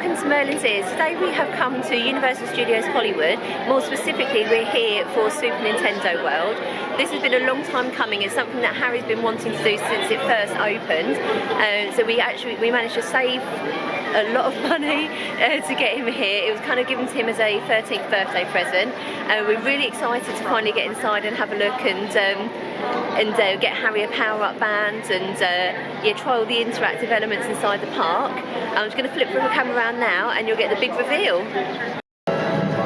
welcome to Merlin's Ears. Today we have come to Universal Studios Hollywood. More specifically, we're here for Super Nintendo World. This has been a long time coming. It's something that Harry's been wanting to do since it first opened. So we managed to save a lot of money to get him here. It was kind of given to him as a 13th birthday present. We're really excited to finally get inside and have a look and get Harry a power-up band and yeah, try all the interactive elements inside the park. I'm just going to flip the camera around now and you'll get the big reveal.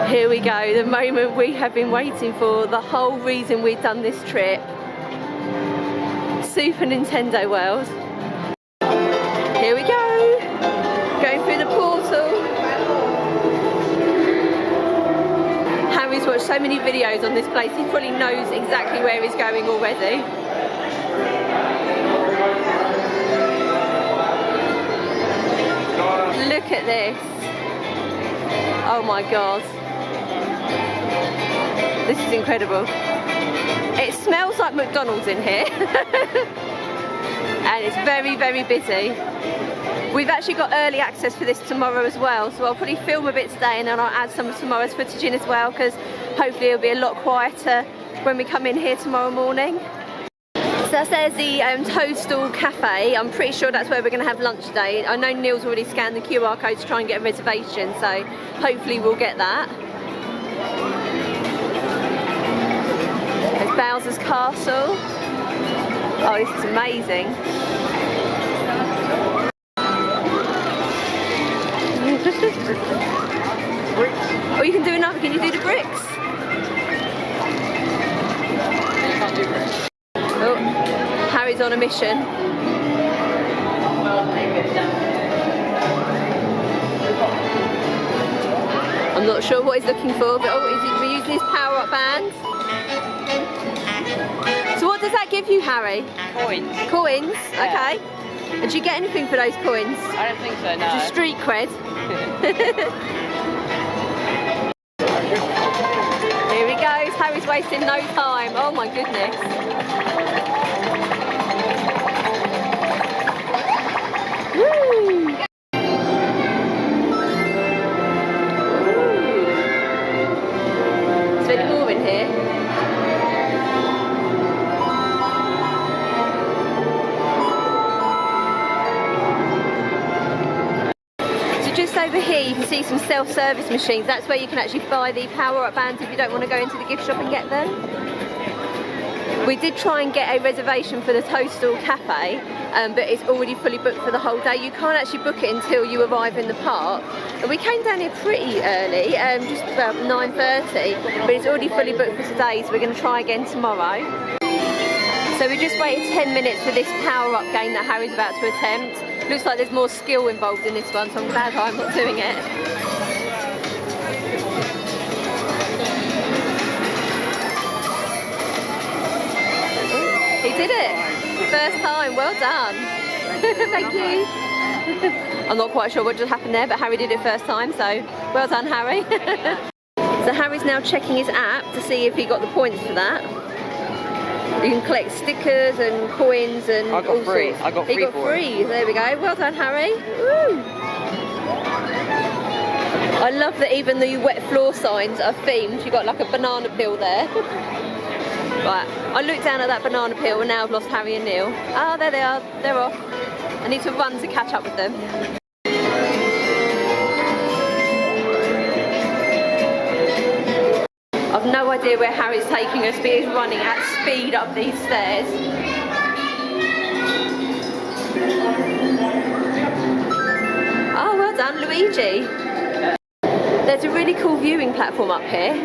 Here we go, the moment we have been waiting for, the whole reason we've done this trip. Super Nintendo World. Here we go, going through the portal. Harry's watched so many videos on this place, he probably knows exactly where he's going already. Look at this. Oh my god. This is incredible. It smells like McDonald's in here. And it's very, very busy. We've actually got early access for this tomorrow as well, so I'll probably film a bit today and then I'll add some of tomorrow's footage in as well, because hopefully it'll be a lot quieter when we come in here tomorrow morning. So that's there's the Toadstall Cafe. I'm pretty sure that's where we're going to have lunch today. I know Neil's already scanned the QR code to try and get a reservation, so hopefully we'll get that. There's Bowser's Castle. Oh, this is amazing. Oh, you can do another. Can you do the bricks? Oh, Harry's on a mission. I'm not sure what he's looking for, but oh, we're using his power-up band. So what does that give you, Harry? Coins. Coins? Yeah. Okay. And do you get anything for those coins? I don't think so, no. Just street cred. Here he goes, Harry's wasting no time. Oh my goodness. Woo! Is there any more in here? Just over here you can see some self-service machines. That's where you can actually buy the power-up bands if you don't want to go into the gift shop and get them. We did try and get a reservation for the Toadstall Cafe, but it's already fully booked for the whole day. You can't actually book it until you arrive in the park. And we came down here pretty early, just about 9:30, but it's already fully booked for today, so we're going to try again tomorrow. So we just waited 10 minutes for this power-up game that Harry's about to attempt. Looks like there's more skill involved in this one, so I'm glad I'm not doing it. He did it! First time, well done. Thank you. I'm not quite sure what just happened there, but Harry did it first time, so well done, Harry. So Harry's now checking his app to see if he got the points for that. You can collect stickers and coins and all sorts. I got free. He got free. There we go. Well done, Harry. Woo. I love that even the wet floor signs are themed. You've got like a banana peel there. Right. I looked down at that banana peel and now I've lost Harry and Neil. Ah, there they are. They're off. I need to run to catch up with them. I've no idea where Harry's taking us, but he's running at speed up these stairs. Oh, well done, Luigi. There's a really cool viewing platform up here.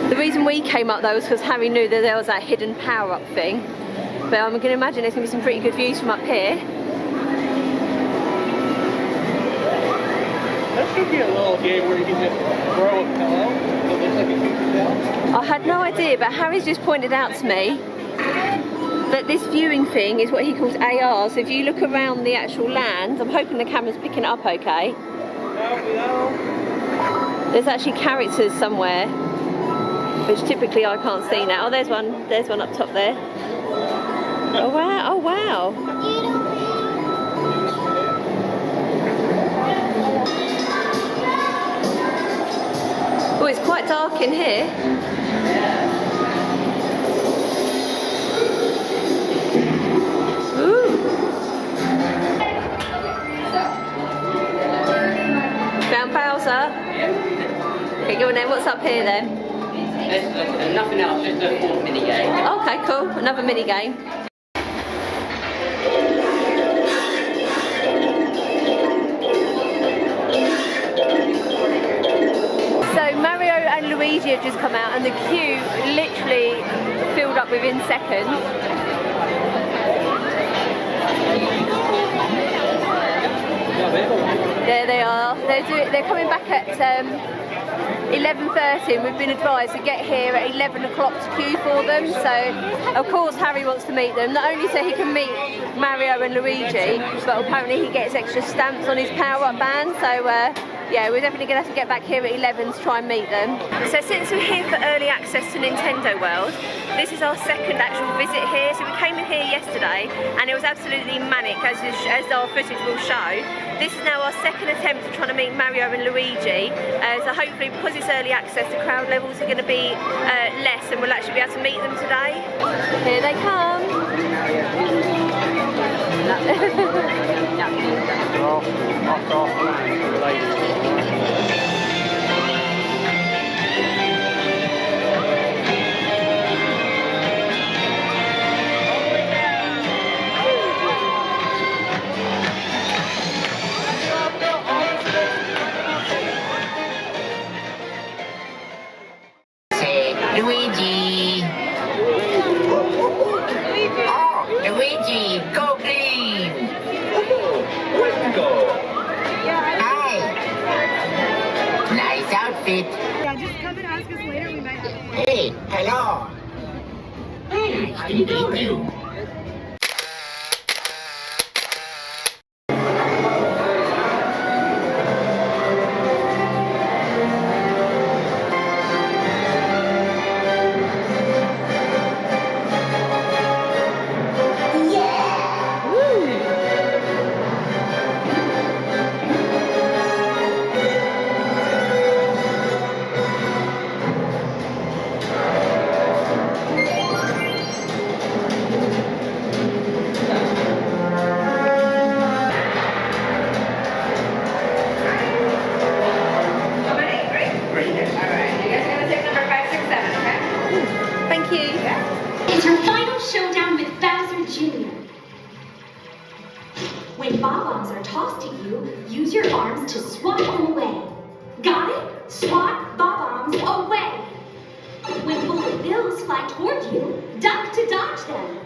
The reason we came up though was because Harry knew that there was that hidden power-up thing. But I'm going to imagine there's going to be some pretty good views from up here. That should be a little game where you can just throw a pillow. So it looks like it shoots down. I had no idea, but Harry's just pointed out to me that this viewing thing is what he calls AR. So if you look around the actual land, I'm hoping the camera's picking it up okay. No. There's actually characters somewhere, which typically I can't see now. Oh, there's one up top there. Oh wow, oh wow. Oh, it's quite dark in here. Ooh. Found Bowser? Okay, go on then. What's up here then? There's nothing else, just a fourth mini game. Okay, cool. Another mini game. So Mario and Luigi have just come out and the queue literally filled up within seconds. There they are. They're coming back at 11:30 and we've been advised to get here at 11 o'clock to queue for them. So of course Harry wants to meet them, not only so he can meet Mario and Luigi, but apparently he gets extra stamps on his power-up band. So yeah, we're definitely going to have to get back here at 11 to try and meet them. So since we're here for early access to Nintendo World, this is our second actual visit here. So we came in here yesterday and it was absolutely manic, as our footage will show. This is now our second attempt at trying to meet Mario and Luigi. So hopefully, because it's early access, the crowd levels are going to be less and we'll actually be able to meet them today. Here they come. Luigi! Oh, Luigi, go green! Hi! Nice outfit! Yeah, just come and ask us later, we might have it. Hey, hello! Nice to meet you! It's your final showdown with Bowser Jr. When bob-ombs are tossed at you, use your arms to swat them away. Got it? Swat bob-ombs away. When bullet bills fly toward you, duck to dodge them.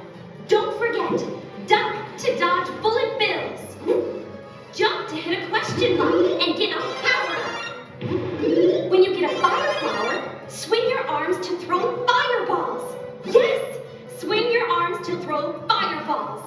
Don't forget, duck to dodge bullet bills. Jump to hit a question mark and get a power-up. When you get a fire flower, swing your arms to throw fireballs. Yes! Swing your arms to throw fireballs.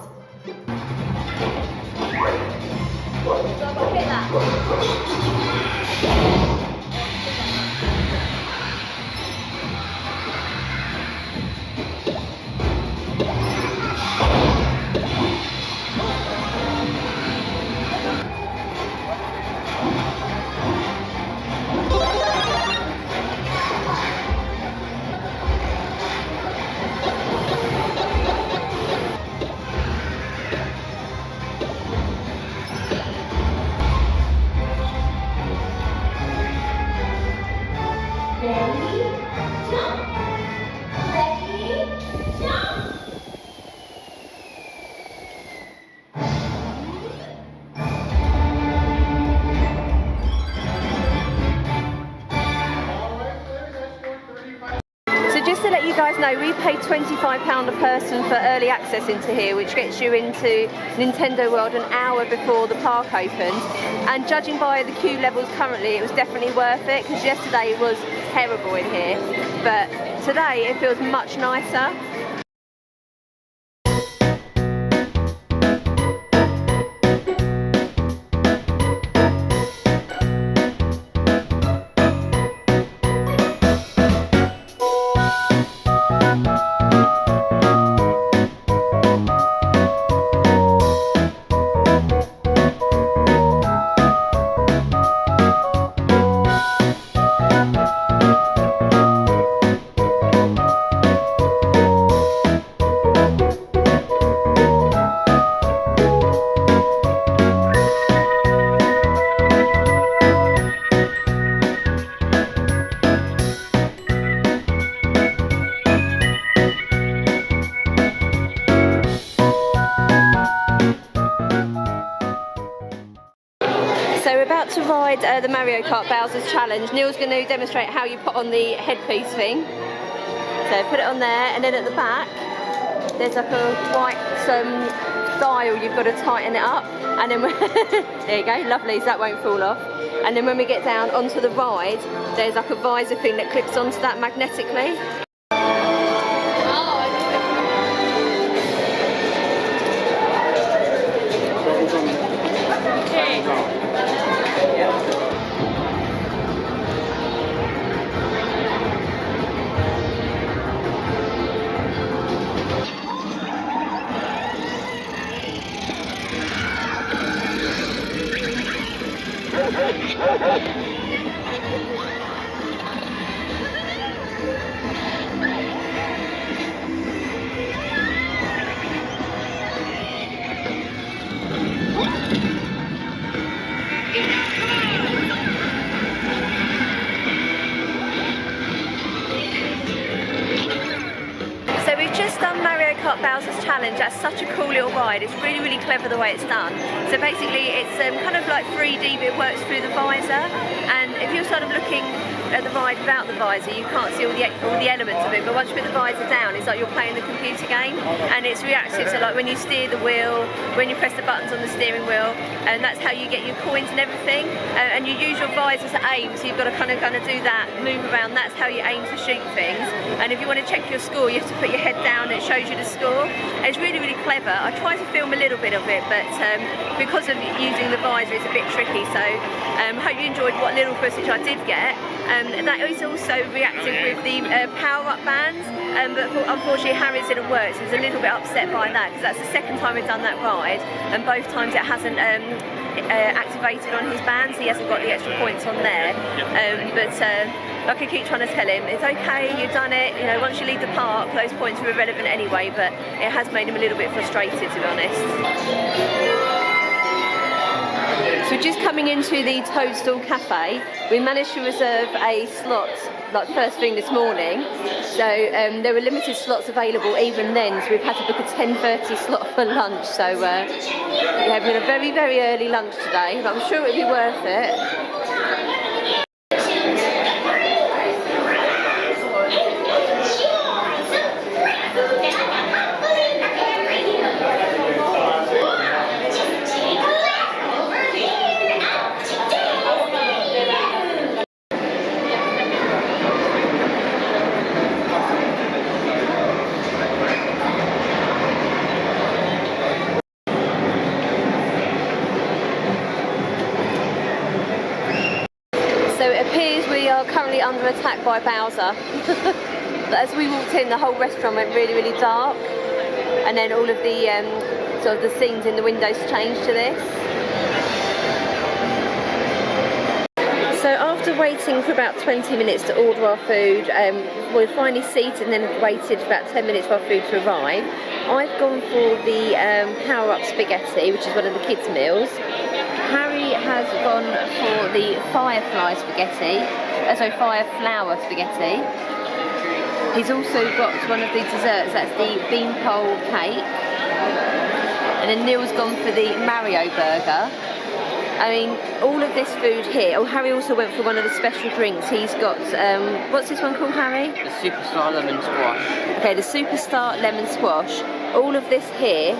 Just to let you guys know, we paid £25 a person for early access into here, which gets you into Nintendo World an hour before the park opens. And judging by the queue levels currently, it was definitely worth it, because yesterday it was terrible in here. But today it feels much nicer. about to ride the Mario Kart Bowsers challenge. Neil's going to demonstrate how you put on the headpiece thing. So put it on there, and then at the back there's like a white dial. You've got to tighten it up, and then there you go, lovely, so that won't fall off. And then when we get down onto the ride, there's like a visor thing that clips onto that magnetically. So we've just done Mario Kart Bowsers challenge. That's such a cool little ride. It's really, really clever the way it's done. So basically it's kind of like 3D, but it works through the visor. And if you're sort of looking at the ride without the visor, you can't see all the elements of it. But once you put the visor down, it's like you're playing the computer game, and it's reactive. So like when you steer the wheel, when you press the buttons on the steering wheel, and that's how you get your coins and everything. And you use your visor to aim, so you've got to kind of do that, move around. That's how you aim to shoot things. And if you want to check your score, you have to put your head down, and it shows you the score. And it's really, really clever. I tried to film a little bit of it, but because of using the visor, it's a bit tricky. So I hope you enjoyed what little footage I did get. That is also reactive with the power-up bands, but unfortunately Harry's didn't work, so he's a little bit upset by that, because that's the second time we've done that ride, and both times it hasn't activated on his bands. He hasn't got the extra points on there. But like I keep trying to tell him, it's okay, you've done it, you know, once you leave the park those points are irrelevant anyway, but it has made him a little bit frustrated, to be honest. So we're just coming into the Toadstall cafe. We managed to reserve a slot like first thing this morning, so there were limited slots available even then, so we've had to book a 10:30 slot for lunch. So yeah, we've had a very, very early lunch today, but I'm sure it'll be worth it. So it appears we are currently under attack by Bowser. As we walked in, the whole restaurant went really, really dark, and then all of the sort of the scenes in the windows changed to this. So after waiting for about 20 minutes to order our food, we finally seated and then waited for about 10 minutes for our food to arrive. I've gone for the power-up spaghetti, which is one of the kids' meals. Harry has gone for the firefly spaghetti, fire flour spaghetti. He's also got one of the desserts, that's the beanpole cake. And then Neil's gone for the Mario burger. I mean, all of this food here. Oh, Harry also went for one of the special drinks. He's got, what's this one called, Harry? The Superstar Lemon Squash. Okay, the Superstar Lemon Squash. All of this here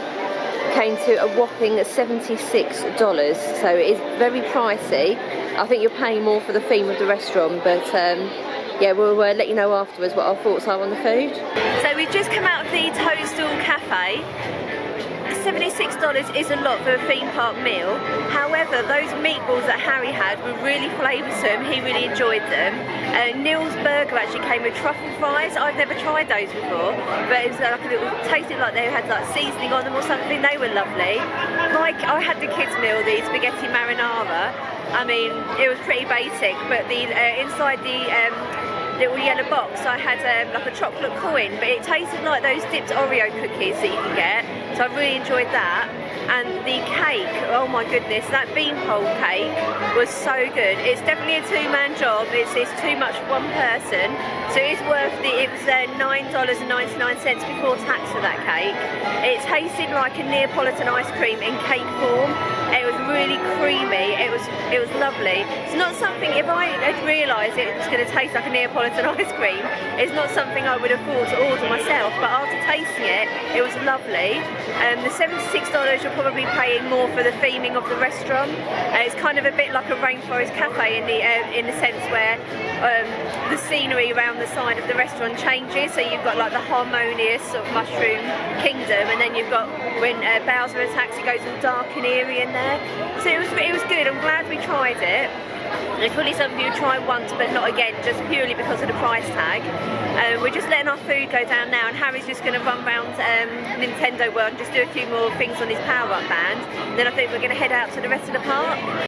came to a whopping $76, so it is very pricey. I think you're paying more for the theme of the restaurant, but yeah, we'll let you know afterwards what our thoughts are on the food. So we've just come out of the Toadstall cafe. $76 is a lot for a theme park meal. However, those meatballs that Harry had were really flavoursome. He really enjoyed them. Neil's burger actually came with truffle fries. I've never tried those before, but it was like a little, tasted like they had like seasoning on them or something. They were lovely. Like, I had the kids' meal, the spaghetti marinara. I mean, it was pretty basic, but the inside the little yellow box I had like a chocolate coin, but it tasted like those dipped Oreo cookies that you can get, so I really enjoyed that. And the cake, oh my goodness, that beanpole cake was so good. It's definitely a two-man job. It's too much for one person, so it's worth it. It was $9.99 before tax for that cake. It tasted like a Neapolitan ice cream in cake form. It was really creamy. It was lovely. It's not something, if I had realised it was going to taste like a Neapolitan ice cream, it's not something I would have thought to order myself, but after tasting it, it was lovely. The $76 you're probably paying more for the theming of the restaurant. It's kind of a bit like a rainforest cafe in the sense where the scenery around the side of the restaurant changes. So you've got like the harmonious sort of mushroom kingdom, and then you've got when Bowser attacks, it goes all dark and eerie in there. So it was good. I'm glad we tried it. It's probably something you try once but not again, just purely because of the price tag. We're just letting our food go down now, and Harry's just going to run around Nintendo World and just do a few more things on his power-up band. Then I think we're going to head out to the rest of the park.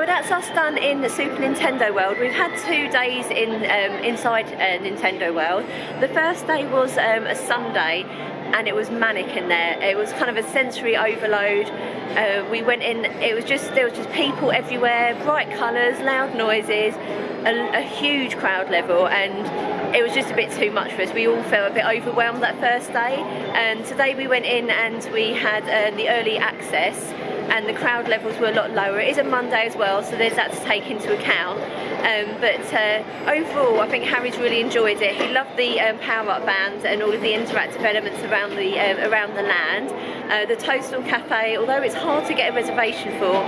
That's us done in the Super Nintendo World. We've had 2 days inside Nintendo World. The first day was a Sunday, and it was manic in there. It was kind of a sensory overload. We went in, there was just people everywhere, bright colours, loud noises, a huge crowd level, and it was just a bit too much for us. We all felt a bit overwhelmed that first day. And today we went in and we had the early access, and the crowd levels were a lot lower. It is a Monday as well, so there's that to take into account. But overall, I think Harry's really enjoyed it. He loved the power-up band and all of the interactive elements around the land. The Toadstall Cafe, although it's hard to get a reservation for,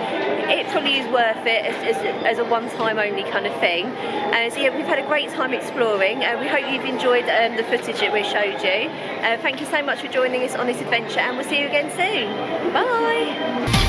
it probably is worth it as a one-time only kind of thing. So yeah, we've had a great time exploring. We hope you've enjoyed the footage that we showed you. Thank you so much for joining us on this adventure, and we'll see you again soon. Bye!